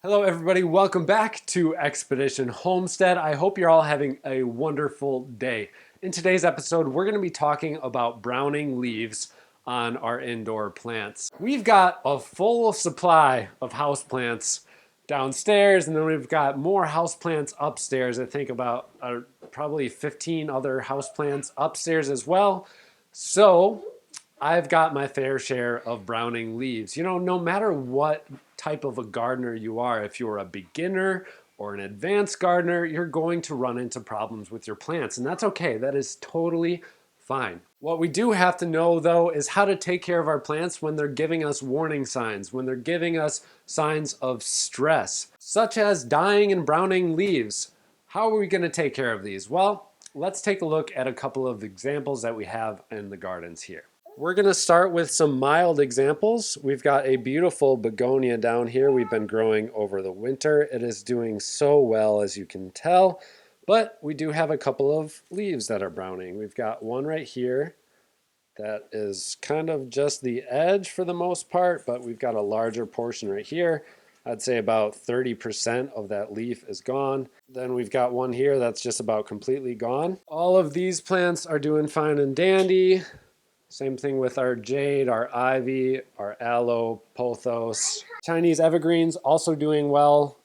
Hello everybody, welcome back to Expedition Homestead. I hope you're all having a wonderful day. In today's episode, we're going to be talking about browning leaves on our indoor plants. We've got a full supply of houseplants downstairs, and then we've got more houseplants upstairs. I think about probably 15 other houseplants upstairs as well. So I've got my fair share of browning leaves. You know, no matter what type of a gardener you are, if you're a beginner or an advanced gardener, you're going to run into problems with your plants, and that's okay. That is totally fine. What we do have to know, though, is how to take care of our plants when they're giving us warning signs, when they're giving us signs of stress, such as dying and browning leaves. How are we going to take care of these? Well, let's take a look at a couple of examples that we have in the gardens here. We're going to start with some mild examples. We've got a beautiful begonia down here we've been growing over the winter. It is doing so well, as you can tell, but we do have a couple of leaves that are browning. We've got one right here that is kind of just the edge for the most part, but we've got a larger portion right here. I'd say about 30% of that leaf is gone. Then we've got one here that's just about completely gone. All of these plants are doing fine and dandy. Same thing with our jade, our ivy, our aloe, pothos. Chinese evergreens also doing well.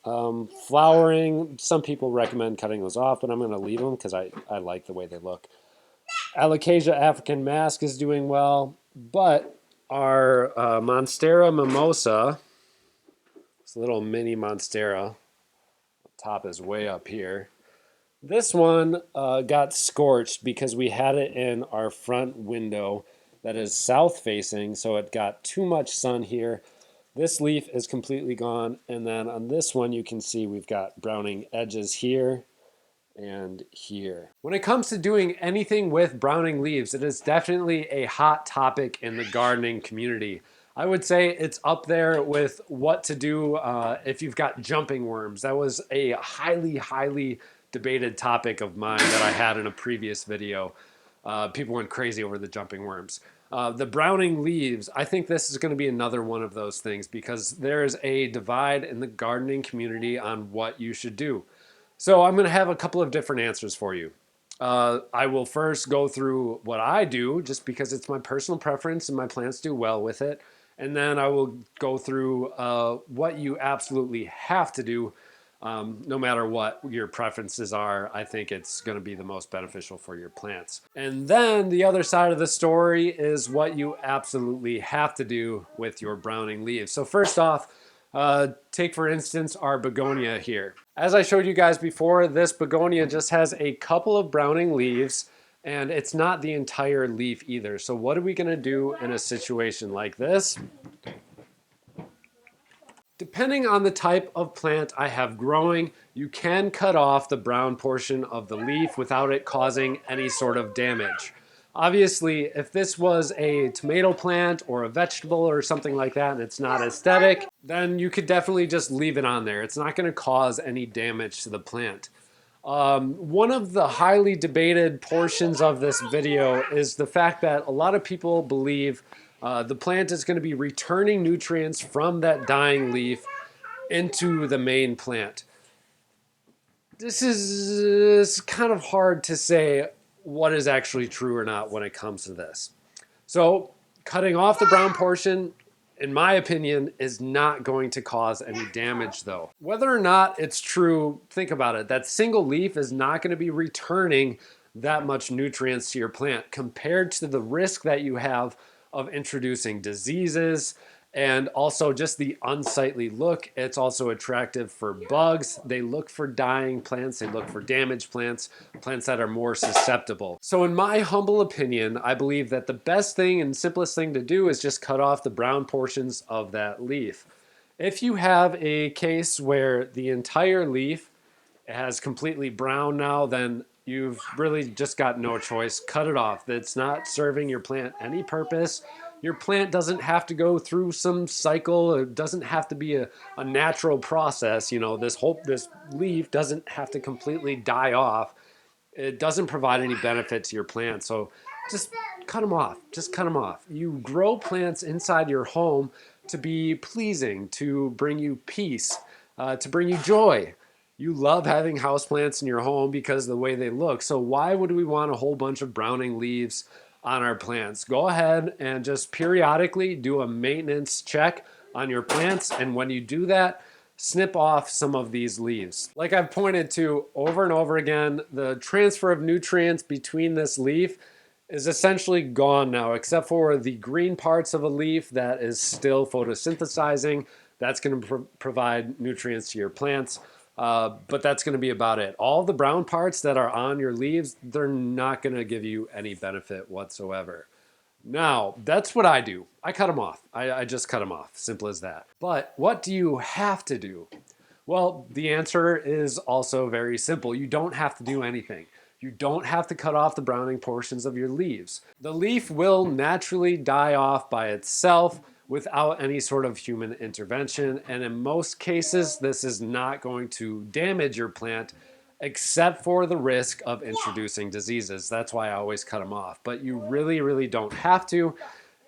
Flowering, some people recommend cutting those off, but I'm going to leave them because I like the way they look. Alocasia African mask is doing well, but our Monstera mimosa, this little mini Monstera, the top is way up here. This one got scorched because we had it in our front window that is south facing, so it got too much sun here. This leaf is completely gone, and then on this one you can see we've got browning edges here and here. When it comes to doing anything with browning leaves, it is definitely a hot topic in the gardening community. I would say it's up there with what to do if you've got jumping worms. That was a highly debated topic of mine that I had in a previous video. People went crazy over the jumping worms. The browning leaves, I think this is going to be another one of those things because there's a divide in the gardening community on what you should do. So I'm going to have a couple of different answers for you. I will first go through what I do just because it's my personal preference and my plants do well with it. And then I will go through what you absolutely have to do. No matter what your preferences are, I think it's going to be the most beneficial for your plants. And then the other side of the story is what you absolutely have to do with your browning leaves. So first off, take for instance our begonia here. As I showed you guys before, this begonia just has a couple of browning leaves and it's not the entire leaf either. So what are we going to do in a situation like this? Depending on the type of plant I have growing, you can cut off the brown portion of the leaf without it causing any sort of damage. Obviously, if this was a tomato plant or a vegetable or something like that and it's not aesthetic, then you could definitely just leave it on there. It's not going to cause any damage to the plant. One of the highly debated portions of this video is the fact that a lot of people believe the plant is going to be returning nutrients from that dying leaf into the main plant. This is kind of hard to say what is actually true or not when it comes to this. So cutting off the brown portion, in my opinion, is not going to cause any damage though. Whether or not it's true, think about it. That single leaf is not going to be returning that much nutrients to your plant compared to the risk that you have of introducing diseases and also just the unsightly look. It's also attractive for bugs. They look for dying plants, they look for damaged plants, plants that are more susceptible. So in my humble opinion, I believe that the best thing and simplest thing to do is just cut off the brown portions of that leaf. If you have a case where the entire leaf has completely brown now, then you've really just got no choice. Cut it off. That's not serving your plant any purpose. Your plant doesn't have to go through some cycle. It doesn't have to be a natural process. You know, this leaf doesn't have to completely die off. It doesn't provide any benefit to your plant. So just cut them off. Just cut them off. You grow plants inside your home to be pleasing, to bring you peace. to bring you joy. You love having houseplants in your home because of the way they look. So why would we want a whole bunch of browning leaves on our plants? Go ahead and just periodically do a maintenance check on your plants. And when you do that, snip off some of these leaves. Like I've pointed to over and over again, the transfer of nutrients between this leaf is essentially gone now, except for the green parts of a leaf that is still photosynthesizing. That's going to provide nutrients to your plants. But that's going to be about it. All the brown parts that are on your leaves, they're not going to give you any benefit whatsoever. Now, that's what I do. I cut them off. I just cut them off. Simple as that. But what do you have to do? Well, the answer is also very simple. You don't have to do anything. You don't have to cut off the browning portions of your leaves. The leaf will naturally die off by itself without any sort of human intervention. And in most cases, this is not going to damage your plant except for the risk of introducing diseases. That's why I always cut them off. But you really, really don't have to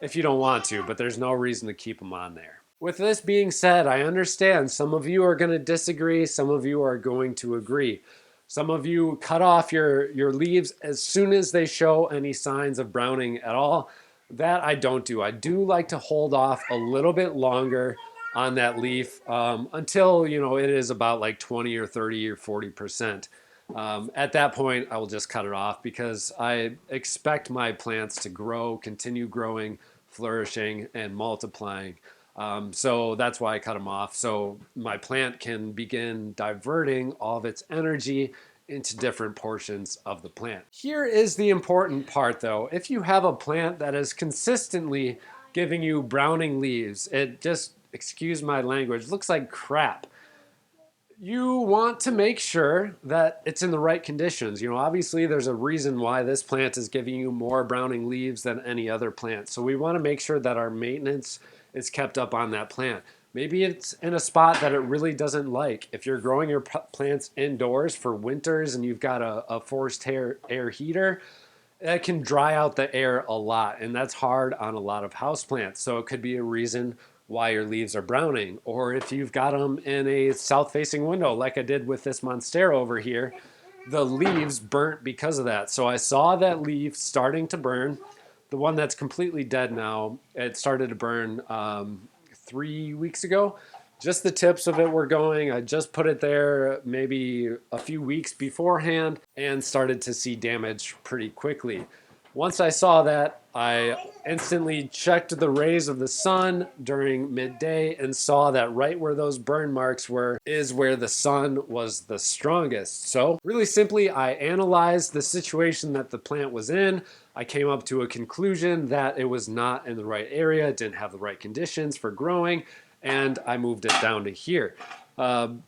if you don't want to, but there's no reason to keep them on there. With this being said, I understand some of you are going to disagree, some of you are going to agree. Some of you cut off your leaves as soon as they show any signs of browning at all. That I don't do. I do like to hold off a little bit longer on that leaf until it is about like 20 or 30 or 40%. At that point, I will just cut it off because I expect my plants to grow, continue growing, flourishing, and multiplying. So that's why I cut them off. So my plant can begin diverting all of its energy into different portions of the plant. Here is the important part though. If you have a plant that is consistently giving you browning leaves, it just, excuse my language, looks like crap. You want to make sure that it's in the right conditions. Obviously there's a reason why this plant is giving you more browning leaves than any other plant. So we want to make sure that our maintenance is kept up on that plant. Maybe it's in a spot that it really doesn't like. If you're growing your plants indoors for winters and you've got a forced air heater, that can dry out the air a lot, and that's hard on a lot of houseplants. So it could be a reason why your leaves are browning. Or if you've got them in a south-facing window, like I did with this Monstera over here, the leaves burnt because of that. So I saw that leaf starting to burn. The one that's completely dead now, it started to burn 3 weeks ago. Just the tips of it were going. I just put it there maybe a few weeks beforehand and started to see damage pretty quickly. Once I saw that, I instantly checked the rays of the sun during midday and saw that right where those burn marks were is where the sun was the strongest. So really simply, I analyzed the situation that the plant was in. I came up to a conclusion that it was not in the right area, it didn't have the right conditions for growing, and I moved it down to here,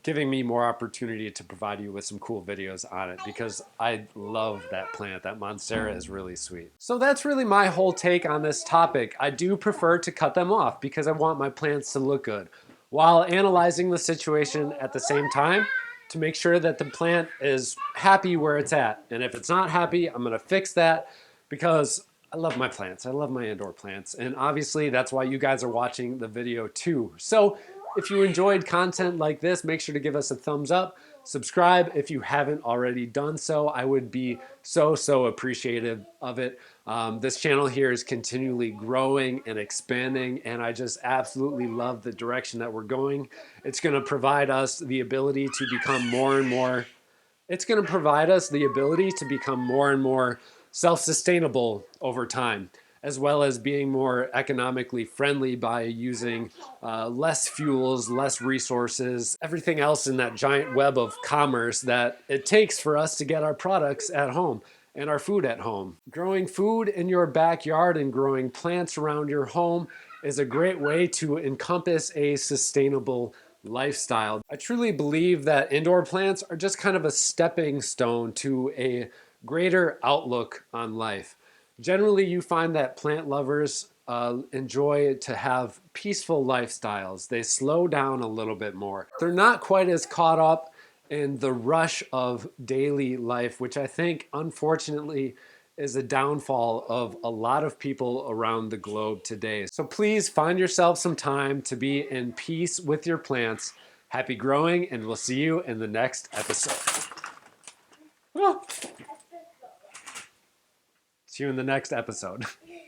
giving me more opportunity to provide you with some cool videos on it because I love that plant. That Monstera is really sweet. So that's really my whole take on this topic. I do prefer to cut them off because I want my plants to look good while analyzing the situation at the same time to make sure that the plant is happy where it's at. And if it's not happy, I'm gonna fix that because I love my plants. I love my indoor plants. And obviously that's why you guys are watching the video too. So if you enjoyed content like this, make sure to give us a thumbs up. Subscribe if you haven't already done so. I would be so appreciative of it. This channel here is continually growing and expanding, and I just absolutely love the direction that we're going. It's gonna provide us the ability to become more and more self-sustainable over time, as well as being more economically friendly by using less fuels, less resources, everything else in that giant web of commerce that it takes for us to get our products at home and our food at home. Growing food in your backyard and growing plants around your home is a great way to encompass a sustainable lifestyle. I truly believe that indoor plants are just kind of a stepping stone to a greater outlook on life. Generally, you find that plant lovers enjoy to have peaceful lifestyles. They slow down a little bit more. They're not quite as caught up in the rush of daily life, which I think, unfortunately, is a downfall of a lot of people around the globe today. So please find yourself some time to be in peace with your plants. Happy growing, and we'll see you in the next episode. Oh. See you in the next episode.